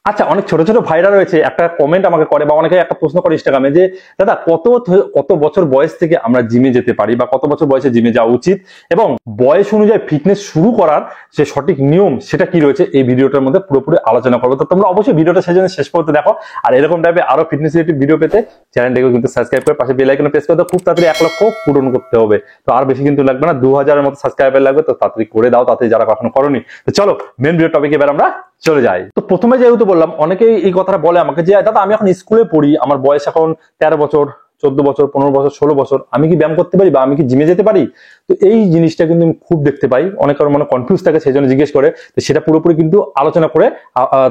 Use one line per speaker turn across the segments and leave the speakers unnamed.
আচ্ছা, অনেক ছোট ছোট ভাইরা রয়েছে, একটা কমেন্ট আমাকে করে বা অনেকে একটা প্রশ্ন করে ইনস্টাগ্রামে যে দাদা কত বছর বয়স থেকে আমরা জিমে যেতে পারি বা কত বছর বয়সে জিমে যাওয়া উচিত এবং বয়স অনুযায়ী ফিটনেস শুরু করার যে সঠিক নিয়ম সেটা কি রয়েছে এই ভিডিওটার মধ্যে পুরোপুরি আলোচনা করবো। তো তোমরা অবশ্যই ভিডিওটা সেজন্য শেষ পর্যন্ত দেখো। আর এরকম টাইপের আরো ফিটনেস রিলেটেড ভিডিও পেতে চ্যানেলটাকে কিন্তু সাবস্ক্রাইব করে পাশে বেল আইকনে প্রেস করে দাও। খুব তাড়াতাড়ি 1 লক্ষ পূরণ করতে হবে, তো আর বেশি কিন্তু লাগবে না, 2000-এর মতো সাবস্ক্রাইবার লাগবে, তো তাড়াতাড়ি করে দাও, তাড়াতাড়ি যারা কখনো করোনি। তো চলো মেন ভিডিও টপিকে এবার আমরা চলে যাই। তো প্রথমে যেহেতু বললাম, অনেকেই এই কথাটা বলে আমাকে যে দাদা আমি এখন স্কুলে পড়ি, আমার বয়স এখন 13 বছর, 14 বছর, 15 বছর, 16 বছর, আমি কি ব্যায়াম করতে পারি বা আমি কি জিমে যেতে পারি? তো এই জিনিসটা কিন্তু আমি খুব দেখতে পাই, অনেকের মনে কনফিউজ থাকে, সেই জন্য জিজ্ঞেস করে। তো সেটা পুরোপুরি কিন্তু আলোচনা করে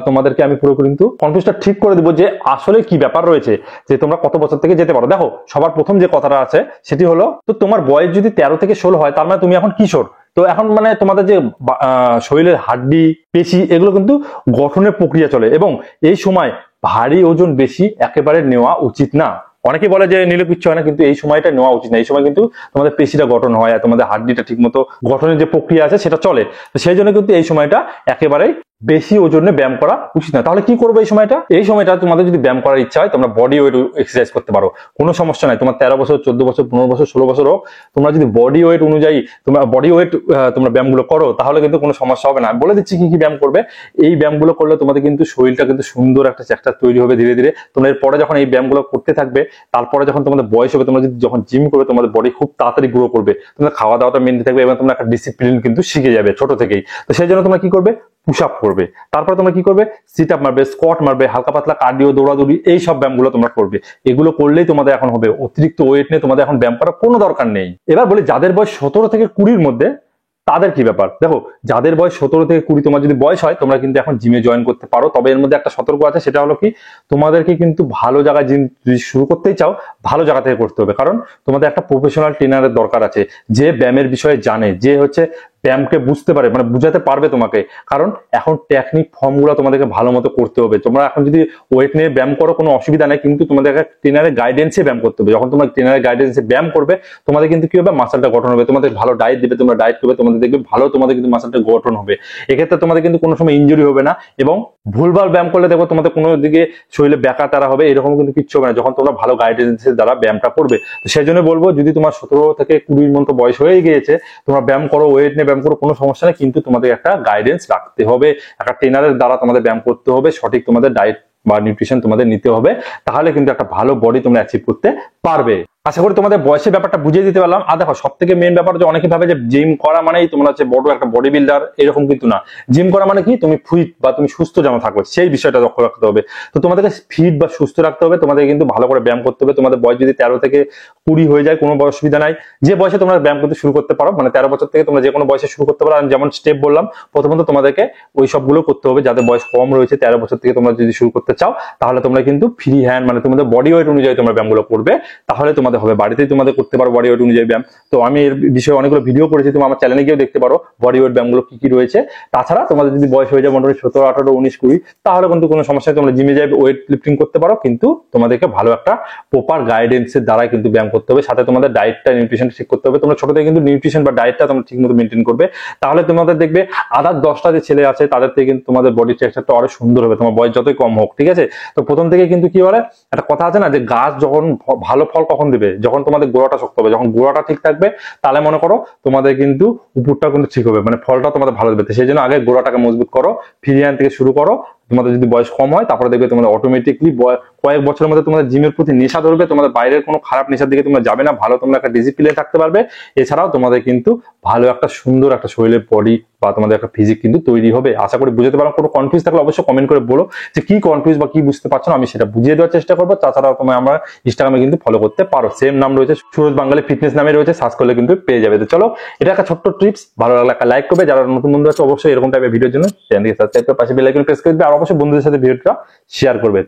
তোমাদেরকে আমি পুরোপুরি কিন্তু কনফিউজটা ঠিক করে দেবো যে আসলে কি ব্যাপার রয়েছে, যে তোমরা কত বছর থেকে যেতে পারো। দেখো, সবার প্রথম যে কথাটা আছে সেটি হলো, তো তোমার বয়স যদি 13 থেকে 16 হয়, তার মানে তুমি এখন কিশোর। তো এখন মানে তোমাদের যে শরীরের হাড্ডি, পেশি, এগুলো কিন্তু গঠনের প্রক্রিয়া চলে এবং এই সময় ভারী ওজন বেশি একেবারে নেওয়া উচিত না। অনেকে বলে যে নিলে কিচ্ছু হয় না, কিন্তু এই সময়টা নেওয়া উচিত না। এই সময় কিন্তু তোমাদের পেশিটা গঠন হয় আর তোমাদের হাড্ডিটা ঠিক মতো গঠনের যে প্রক্রিয়া আছে সেটা চলে। তো সেই জন্য কিন্তু এই সময়টা একেবারেই বেশি ওজনে ব্যায়াম করা উচিত না। তাহলে কি করবো এই সময়টা? এই সময়টা তোমাদের যদি ব্যায়াম করার ইচ্ছা হয়, তোমরা বডি ওয়েট এক্সারসাইজ করতে পারো, কোনো সমস্যা নাই। তোমার 13 বছর, 14 বছর, 15 বছর, 16 বছর হোক, তোমরা যদি বডি ওয়েট অনুযায়ী তোমরা বডি ওয়েট তোমরা ব্যায়ামগুলো করো, তাহলে কিন্তু কোনো সমস্যা হবে না। আমি বলে দিচ্ছি কি কি ব্যায়াম করবে। এই ব্যায়ামগুলো করলে তোমাদের কিন্তু শরীরটা কিন্তু সুন্দর একটা স্ট্রাকচার তৈরি হবে ধীরে ধীরে। তোমরা এরপরে যখন এই ব্যায়ামগুলো করতে থাকবে, তারপরে যখন তোমাদের বয়স হবে, তোমরা যদি যখন জিম করবে, তোমাদের বডি খুব তাড়াতাড়ি গ্রো করবে। তোমরা খাওয়া দাওয়াটা মেনটেন থাকবে এবং তোমরা একটা ডিসিপ্লিন কিন্তু শিখে যাবে ছোট থেকেই। তো সেই জন্য তোমরা কি করবে? পুশ আপ করবে, তারপর তোমরা কি করবে? সিট আপ মারবে, স্কোয়াট মারবে, হালকা পাতলা কার্ডিও, দৌড়াদৌড়ি, এই সব ব্যায়ামগুলো তোমরা করবে। এগুলো করলেই তোমাদের এখন হবে। অতিরিক্ত ওয়েট নিয়ে তোমাদের এখন ব্যায়াম করার কোনো দরকার নেই। এবার বলি, যাদের বয়স 17 থেকে 20-র মধ্যে, তাদের কি ব্যাপার? দেখো, যাদের বয়স 17 থেকে 20 তোমার যদি বয়স হয়, তোমরা কিন্তু এখন জিমে জয়েন করতে পারো। তবে এর মধ্যে একটা সতর্ক আছে, সেটা হলো কি, তোমাদেরকে কিন্তু ভালো জায়গায় জিম যদি শুরু করতেই চাও, ভালো জায়গা থেকে করতে হবে। কারণ তোমাদের একটা প্রফেশনাল ট্রেনারের দরকার আছে, যে ব্যায়ামের বিষয়ে জানে, যে হচ্ছে ব্যায়ামকে বুঝতে পারে, মানে বুঝাতে পারবে তোমাকে। কারণ এখন টেকনিক ফর্মগুলো তোমাদেরকে ভালো মতো করতে হবে। তোমরা এখন যদি ওয়েট নিয়ে ব্যায়াম করো, কোনো অসুবিধা নেই, কিন্তু তোমাদের একটা ট্রেনারের গাইডেন্সে ব্যায়াম করতে হবে। যখন তোমরা ট্রেনারের গাইডেন্সে ব্যায়াম করবে, তোমাদের কিন্তু কি হবে? মাসলটা গঠন হবে। তোমাদের ভালো ডায়েট দিবে, তোমরা ডায়েট করবে, তোমাদের দেখবে ভালো, তোমাদের কিন্তু মাসলটা গঠন হবে। এক্ষেত্রে তোমাদের কিন্তু কোনো সময় ইনজুরি হবে না এবং ভুলভাল ব্যায়াম করলে দেখো তোমাদের কোনো দিকে শরীরে ব্যাকা তারা হবে, এরকম কিন্তু কিচ্ছু হবে না যখন তোমরা ভালো গাইডেন্সের দ্বারা ব্যায়ামটা করবে। তো সেই জন্য বলবো, যদি তোমার 17 থেকে 20-র মতো বয়স হয়ে গিয়েছে, তোমরা ব্যায়াম করো, ওয়েট নিয়ে ব্যায়াম করো, কোনো সমস্যা নেই, কিন্তু তোমাদের একটা গাইডেন্স রাখতে হবে, একটা ট্রেনারের দ্বারা তোমাদের ব্যায়াম করতে হবে, সঠিক তোমাদের ডায়েট বা নিউট্রিশন তোমাদের নিতে হবে। তাহলে কিন্তু একটা ভালো বডি তোমরা অ্যাচিভ করতে পারবে। আশা করি তোমাদের বয়সের ব্যাপারটা বুঝিয়ে দিতে পারলাম। আর দেখো, সব থেকে মেন ব্যাপার, যে অনেকে ভাবে যে জিম করা মানেই তোমরা হচ্ছে বড় একটা বডি বিল্ডার, এরকম কিন্তু না। জিম করা মানে কি, তুমি ফিট বা তুমি সুস্থ যেন থাকবে, সেই বিষয়টা লক্ষ্য রাখতে হবে। তো তোমাদেরকে ফিট বা সুস্থ রাখতে হবে, তোমাদের কিন্তু ভালো করে ব্যায়াম করতে হবে। তোমাদের বয়স যদি 13 থেকে 20 হয়ে যায়, কোনো অসুবিধা নাই। যে বয়সে তোমরা ব্যায়াম করতে শুরু করতে পারো, মানে 13 বছর থেকে তোমরা যে কোনো বয়সে শুরু করতে পারো। আমি যেমন স্টেপ বললাম, প্রথমত তোমাদেরকে ওই সবগুলো করতে হবে। যাদের বয়স কম রয়েছে, 13 বছর থেকে তোমরা যদি শুরু করতে চাও, তাহলে তোমরা কিন্তু ফ্রি হ্যান্ড, মানে তোমাদের বডি ওয়েট অনুযায়ী তোমরা ব্যায়ামগুলো করবে, তাহলে তোমাদের হবে। বাড়িতেই তোমাদের করতে পারো বডি ওয়েট অনুযায়ী ব্যায়াম। তো আমি এর বিষয়ে অনেকগুলো ভিডিও করেছি, তুমি আমার চ্যানেলে গিয়েও দেখতে পারো বডি ওয়েট ব্যায়ামগুলো কি কি রয়েছে। তাছাড়া তোমাদের যদি বয়স হয়ে যায় মোটামুটি 17, 18, 19, 20, তাহলে কিন্তু কোনো সমস্যা নেই, তোমরা জিমে যাই ওয়েট লিফটিং করতে পারো, কিন্তু তোমাদেরকে ভালো একটা প্রপার গাইডেন্সের দ্বারাই কিন্তু ব্যায়াম করতে হবে। সাথে তোমাদের ডায়েটটা, নিউট্রিশনটা ঠিক করতে হবে। তোমরা ছোট থেকে কিন্তু নিউট্রিশন বা ডায়েটটা তোমরা ঠিক মতো মেনটেন করবে, তাহলে তোমাদের দেখবে আদার 10টা যে ছেলে আছে, তাদের থেকে কিন্তু তোমাদের বডি স্ট্রাকচারটা আরো সুন্দর হবে, তোমার বয়স যতই কম হোক, ঠিক আছে? তো প্রথম থেকে কিন্তু কি বলে, একটা কথা আছে না, যে গাছ যখন ভালো ফল কখন দেবে? যখন তোমাদের গোড়াটা শক্ত হবে। যখন গোড়াটা ঠিক থাকবে, তাহলে মনে করো তোমাদের কিন্তু উপরটা কিন্তু ঠিক হবে, মানে ফলটা তোমাদের ভালো দেবে। সেই জন্য আগে গোড়াটাকে মজবুত করো, ফ্রি হ্যান্ড থেকে শুরু করো। তোমাদের যদি বয়স কম হয়, তারপরে দেখবে তোমাদের অটোমেটিকলি কয়েক বছরের মধ্যে তোমাদের জিমের প্রতি নেশা ধরবে, তোমাদের বাইরের কোনো খারাপ নেশার দিকে তোমরা যাবে না, ভালো তোমরা একটা ডিসিপ্লিনে থাকতে পারবে। এছাড়াও তোমাদের কিন্তু ভালো একটা সুন্দর একটা শরীরের বডি বা তোমাদের একটা ফিজিক কিন্তু তৈরি হবে। আশা করি বুঝতে পারো। কোনো কনফিউজ থাকলে অবশ্যই কমেন্ট করে বলো যে কি কনফিউজ বা কি বুঝতে পারছো না, আমি সেটা বুঝিয়ে দেওয়ার চেষ্টা করবো। তাছাড়াও তোমরা আমার ইনস্টাগ্রামে কিন্তু ফলো করতে পারো, সেম নাম রয়েছে, সুরজ বাঙালি ফিটনেস নামে রয়েছে, সার্চ করলে কিন্তু পেয়ে যাবে। তো চলো, এটা একটা ছোট্ট টিপস, ভালো লাগলে একটা লাইক করবে। যারা নতুন বন্ধু আছে, অবশ্যই এরকম টাইপের ভিডিওর জন্য চ্যানেলকে সাবস্ক্রাইব করে পাশে বেল আইকন প্রেস করে দিবে, আর অবশ্যই বন্ধুদের সাথে ভিডিওটা শেয়ার করবে।